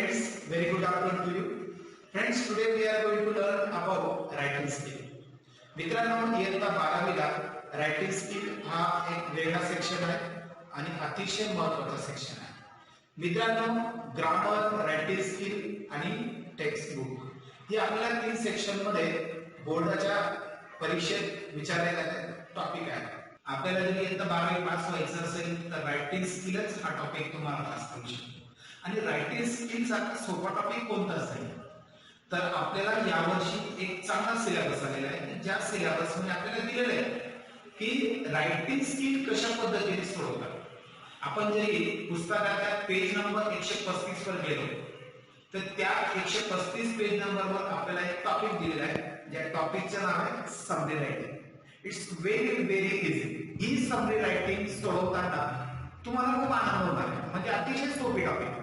Friends, very good afternoon to you. Friends, today we are going to learn about writing skill. मित्रांनो, इयत्ता 12वीला writing skill हा एक वेगळा section आहे आणि अतिशय महत्त्वाचा सेक्शन आहे. मित्रांनो, ग्रामर, रायटिंग स्किल आणि टेक्स्ट बुक हे आपल्याला 3 सेक्शन मध्ये बोर्डाच्या परीक्षेत विचारले जाणारे टॉपिक आहे. आपल्याला जर इयत्ता 12वी पास व्हायचं असेल तर रायटिंग स्किलच हा टॉपिक तुम्हाला पास करू शकतो. आणि रायटिंग स्किलचा सोपा टॉपिक कोणता असेल तर आपल्याला यावर्षी एक चांगला सिलेबस आलेला आहे. ज्या सिलेबस मध्ये आपल्याला दिलेलं आहे की रायटिंग स्किल कशा पद्धतीने सोडवतात. आपण जरी पुस्तकाच्या पेज नंबर 135 वर गेलो तर त्या 135 पेज नंबरवर आपल्याला एक टॉपिक दिलेला आहे. ज्या टॉपिकचं नाव आहे summary writing. It's very easy. He summary writing सोडवताना तुम्हाला खूप आनंद होणार आहे. म्हणजे अतिशय सोपी टॉपिक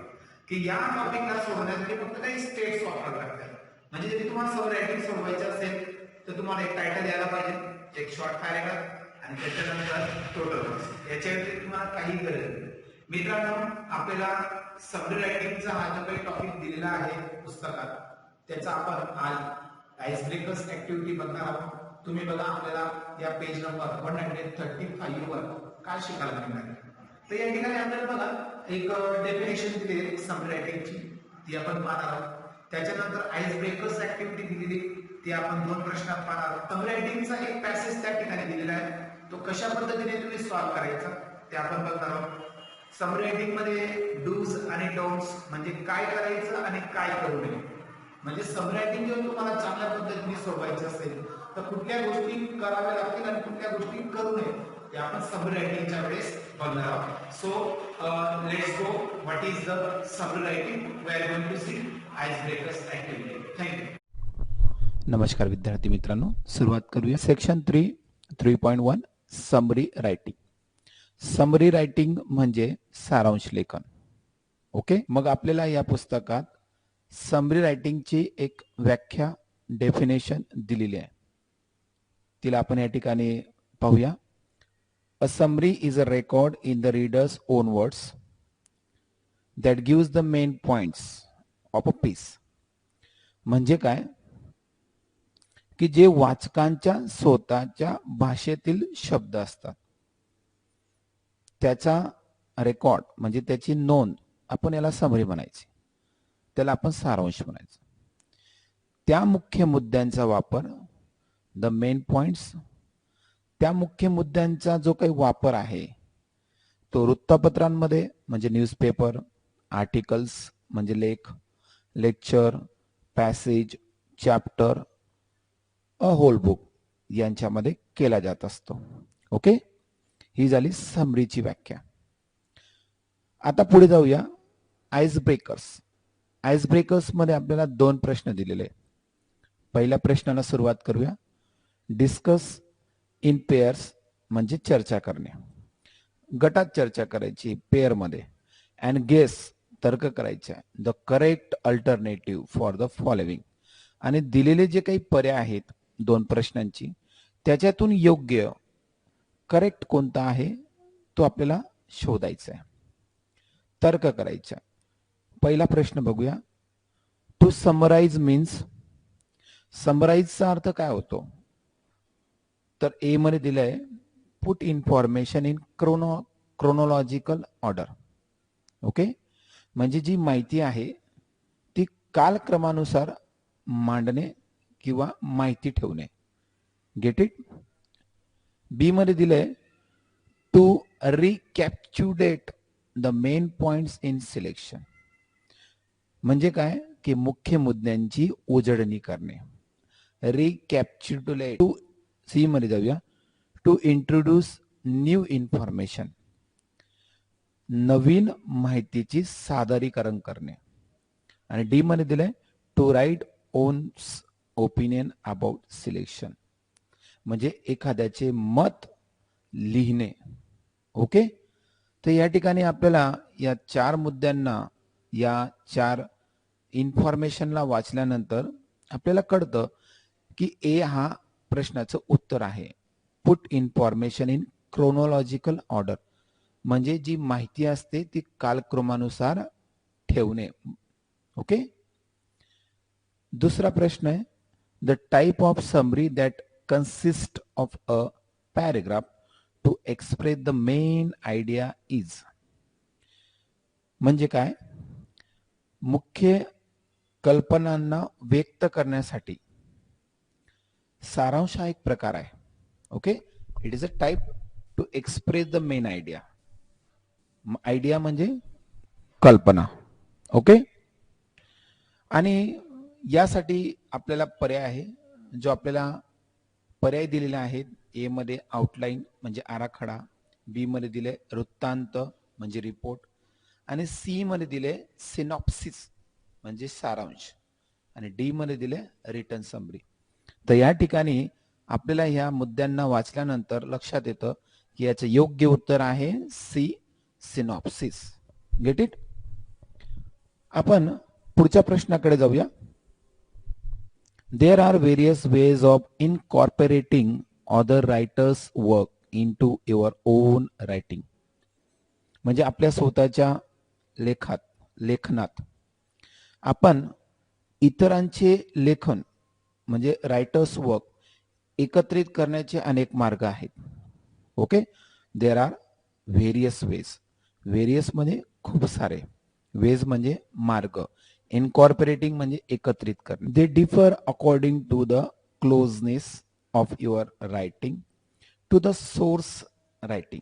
की या टॉपिकला सोडवण्यासाठी फक्त काही स्टेप्स वापरावे लागतात. म्हणजे जरी तुम्हाला समरी रायटिंग सोडवायचं असेल तर तुम्हाला एक टायटल द्यायला पाहिजे, एक शॉर्ट पॅराग्राफ आणि त्याच्यानंतर टोटल मार्क्स. याच्या व्यतिरिक्त तुम्हाला काही गरज नाही. मित्रांनो, आपल्याला समरी रायटिंगचा हा जो काही टॉपिक दिलेला आहे पुस्तकात त्याचा आपण आज आइस ब्रेकर्स ऍक्टिव्हिटी बघणार आहोत. तुम्ही बघा, आपल्याला या पेज नंबर 135 वर काय शिकायला मिळणार. तर या ठिकाणी आपल्याला बघा एक डेफिनेशन दिली आहे समरी रायटिंगची, ती आपण पाहणार आहोत. त्याच्यानंतर आइस ब्रेकर्स ऍक्टिव्हिटी दिलेली, ती आपण 2 प्रश्नात पाहणार आहोत. समरी रायटिंगचा एक पॅसेज त्या ठिकाणी दिलेला आहे, तो कशा पद्धतीने तुम्ही सॉल्व्ह करायचा ते आपण बघणार आहोत. समरी रायटिंग मध्ये डूज आणि डोंट्स म्हणजे काय करायचं आणि काय करू नये. म्हणजे समरी रायटिंग जर तुम्हाला चांगल्या पद्धतीने सोडवायचं असेल तर कुठल्या गोष्टी कराव्या लागतील आणि कुठल्या गोष्टी करू नये ते आपण समरी रायटिंगच्या वेळेस बघणार आहोत. So let's go. What is the summary writing? We are going to see ice breakers activity. Thank you. नमस्कार विद्यार्थी मित्रांनो, सुरुवात करूया. Section 3.1 summary writing. Summary writing म्हणजे सारांश लेखन. ओके, मग आपल्याला या पुस्तकात समरी रायटिंगची एक व्याख्या, डेफिनेशन दिलेली आहे. तिला आपण या ठिकाणी पाहूया. A summary is a record in the reader's own words that gives the main points of a piece. म्हणजे काय की जे वाचकांच्या स्वतःच्या भाषेतील शब्द असतात त्याचा रेकॉर्ड म्हणजे त्याची नोंद, आपण याला समरी म्हणायची, त्याला आपण सारांश म्हणायचं. त्या मुख्य मुद्द्यांचा वापर, द मेन पॉइंट्स, त्या मुख्य मुद्द्यांचा जो काही वापर आहे तो वृत्तपत्रांमध्ये म्हणजे न्यूजपेपर, आर्टिकल्स म्हणजे लेख, lecture, passage, chapter, a whole book यांच्यामध्ये केला जात असतो. ओके, ही झाली समरीची व्याख्या. आता पुढे जाऊया. Ice breakers. आइस ब्रेकर्स मध्ये आपल्याला 2 प्रश्न दिलेले आहेत. पहिल्या प्रश्नाला सुरुवात करूया. डिस्कस इन पेअर्स म्हणजे चर्चा करणे, गटात चर्चा करायची, पेअर मध्ये. अँड गेस तर्क करायचे, the correct alternative for the following. आणि दिलेले जे काही पर्याय आहेत 2 प्रश्नांची त्याच्यातून योग्य करेक्ट कोणता आहे तो आपल्याला शोधायचा आहे, तर्क करायचा. पहिला प्रश्न बघूया. To summarise means. समराइजचा अर्थ काय होतो तर ए मध्ये दिलंय put information in chronological order. Okay, म्हणजे जी माहिती आहे ती कालक्रमानुसार मांडणे किंवा माहिती ठेवणे. Get it. बी मध्ये दिलंय to recapitulate the main points in selection. म्हणजे काय की मुख्य मुद्द्यांची उजळणी करणे. रिकॅप्च्युलेट. टू सी मध्ये जाऊया. टू इंट्रोड्यूस न्यू इन्फॉर्मेशन, नवीन माहितीची सादरीकरण करणे. आणि डी मध्ये दिलंय to write one's opinion about selection, म्हणजे एखाद्याचे मत लिहिणे. ओके, तर या ठिकाणी आपल्याला या 4 मुद्द्यांना, या 4 इन्फॉर्मेशनला वाचल्यानंतर आपल्याला कळतं की ए हा प्रश्नाचं उत्तर आहे. Put information in chronological order म्हणजे जी माहिती असते ती कालक्रमानुसार ठेवणे. ओके. दुसरा प्रश्न आहे, the type of summary that consist of a paragraph to express the main idea is. म्हणजे काय, मुख्य कल्पनांना व्यक्त करण्यासाठी सारांश हा एक प्रकार आहे. Okay. It is a type two express the main idea. Idea म्हणजे कल्पना. ओके. आणि यासाठी आपल्याला पर्याय आहे, जो आपल्याला पर्याय दिलेला आहे. ए मध्ये आउटलाईन म्हणजे आराखडा, बी मध्ये दिले वृत्तांत म्हणजे रिपोर्ट, आणि सी मध्ये दिले सिनॉप्सिस म्हणजे सारांश, आणि डी मध्ये दिले रिटन समरी. तर या ठिकाणी आपल्याला ह्या मुद्द्यांना वाचल्यानंतर लक्षात येतं की याचं योग्य उत्तर आहे सी, सिनॉप्सिस. Get it. आपण पुढच्या प्रश्नाकडे जाऊया. There are various ways of incorporating other writers' work into your own writing. म्हणजे आपल्या स्वतःच्या लेखनात आपण इतरांचे लेखन म्हणजे रायटर्स वर्क एकत्रित करण्याचे अनेक मार्ग आहेत. Okay. There are various ways. Various म्हणजे खूप सारे, वेज म्हणजे मार्ग, इनकॉर्पोरेटिंग म्हणजे एकत्रित करणे. They differ according to the closeness of your writing to the source writing.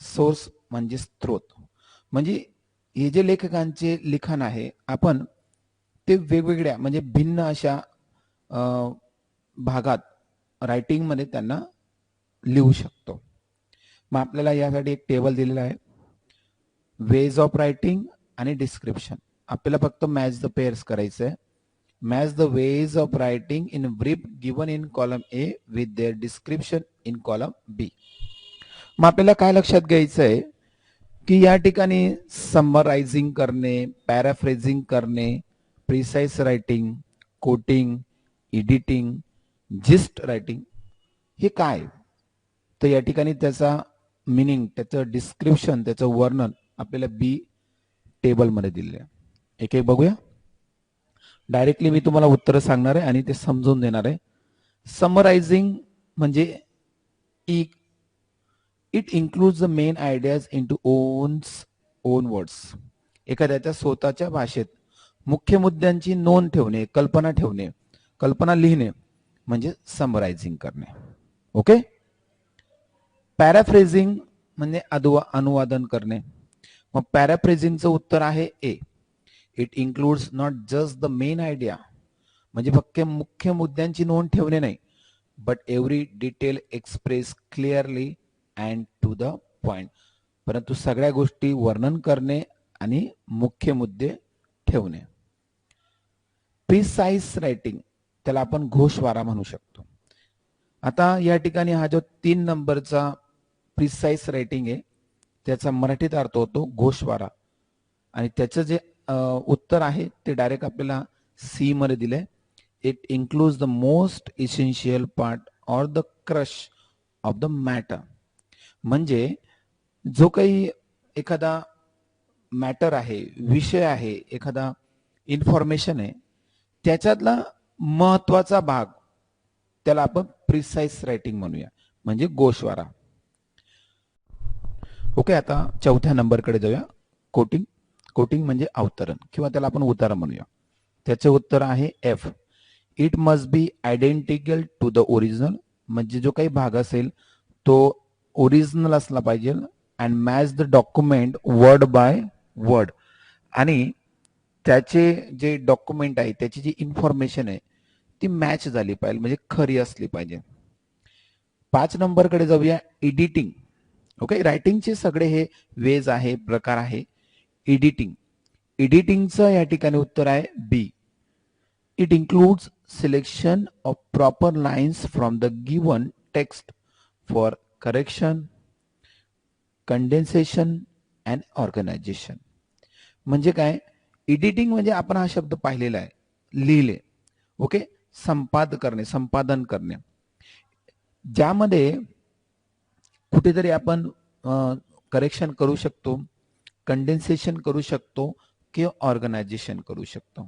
Source म्हणजे स्त्रोत. म्हणजे हे जे लेखकांचे लिखाण आहे आपण ते वेगवेगळ्या म्हणजे भिन्न अशा भागात रायटिंग मध्ये त्यांना लिहू शकतो. मग आपल्याला यासाठी एक टेबल दिलेला आहे, वेज ऑफ रायटिंग आणि डिस्क्रिप्शन. आपल्याला फक्त मॅच द पेअर्स करायचं आहे. Match the ways of writing in brief given in column A with their description in column B. मग आपल्याला काय लक्षात घ्यायचं आहे की या ठिकाणी समरायझिंग करणे, पॅराफ्रेझिंग करणे, precise writing, coating, editing, gist writing हे काय. तर या ठिकाणी त्याचा मिनिंग, त्याचं डिस्क्रिप्शन, त्याचं वर्णन आपल्याला बी टेबलमध्ये दिले आहे. एक एक बघूया. डायरेक्टली मी तुम्हाला उत्तर सांगणार आहे आणि ते समजून देणार आहे. समरायझिंग म्हणजे it includes the main ideas into on words. एखाद्याच्या स्वतःच्या भाषेत मुख्य मुद्द्यांची नोंद ठेवणे, कल्पना लिहिणे म्हणजे समरायझिंग करणे. ओके. पॅराफ्रेझिंग म्हणजे अनुवादन करणे. मग पॅराफ्रेझिंगचं उत्तर आहे A. It includes not just the main idea, म्हणजे फक्त मुख्य मुद्द्यांची नोंद ठेवणे नाही, but every detail express clearly and to the point. परंतु सगळ्या गोष्टी वर्णन करणे आणि मुख्य मुद्दे ठेवणे. प्रिसाइज रायटिंग, त्याला आपण घोषवारा म्हणू शकतो. आता या ठिकाणी हा जो 3 नंबरचा प्रिसाइज रायटिंग आहे त्याचा मराठीत अर्थ होतो घोषवारा, आणि त्याचं जे उत्तर आहे ते डायरेक्ट आपल्याला सी मध्ये दिलंय. It includes the most essential part or the crush of the matter. म्हणजे जो काही एखादा मॅटर आहे, विषय आहे, एखादा इन्फॉर्मेशन आहे, त्याच्यातला महत्वाचा भाग त्याला आपण प्रिसाइज रायटिंग म्हणूया, म्हणजे गोषवारा. ओके. आता चौथ्या नंबरकडे जाऊया. कोटिंग. कोटिंग म्हणजे अवतरण किंवा त्याला आपण उतारा म्हणूया. त्याचे उत्तर आहे F. It must be identical to the original. म्हणजे जो काही भाग असेल तो ओरिजिनल असला पाहिजे. And match the document word by word. आणि त्याचे जे डॉक्युमेंट आहे, त्याची जी इन्फॉर्मेशन आहे ती मॅच झाली पाहिजे, म्हणजे खरी असली पाहिजे. 5 नंबरकडे जाऊया. एडिटिंग. ओके. रायटिंगचे सगळे हे वेज आहे, प्रकार आहे. एडिटिंग. एडिटिंगचं या ठिकाणी उत्तर आहे B. It includes selection of proper lines from the given text for correction, condensation and organization. म्हणजे काय, एडिटिंग म्हणजे आपण हा शब्द पाहिलेला आहे, लिहिले. ओके. संपादन करणे, ज्यामध्ये कुठेतरी आपण करेक्शन करू शकतो, कंडेन्सेशन करू शकतो, किंवा ऑर्गनायझेशन करू शकतो.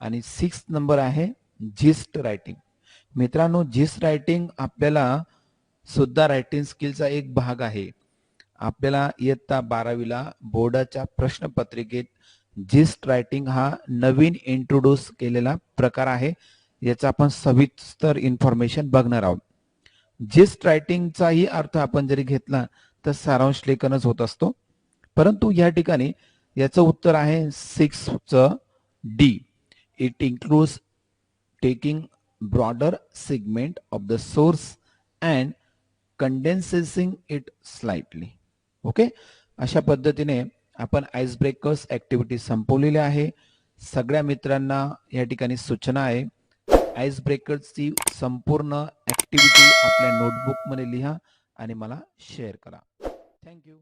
आणि 6 नंबर आहे जिस्ट रायटिंग. मित्रांनो, जिस्ट रायटिंग आपल्याला सुद्धा रायटिंग स्किलचा एक भाग आहे. आपल्याला इयत्ता 12वीला बोर्डाच्या प्रश्नपत्रिकेत जिस्ट रायटिंग हा नवीन इंट्रोड्यूस केलेला प्रकार आहे. याचा आपण सविस्तर इन्फॉर्मेशन बघणार आहोत. जिस्ट रायटिंगचाही अर्थ आपण जरी घेतला तर सारांश लेखनच होत असतो, परंतु या ठिकाणी याचं उत्तर आहे 6चं D. It includes taking broader segment of the source and condensing it slightly. Okay, अशा पद्धतीने आपण आइस ब्रेकर्स ऍक्टिव्हिटी संपवलेली आहे. सगळ्या मित्रांना या ठिकाणी सूचना आहे, आइस ब्रेकर्सची संपूर्ण ऍक्टिव्हिटी आपल्या नोटबुक मध्ये लिहा आणि मला शेअर करा. थँक्यू.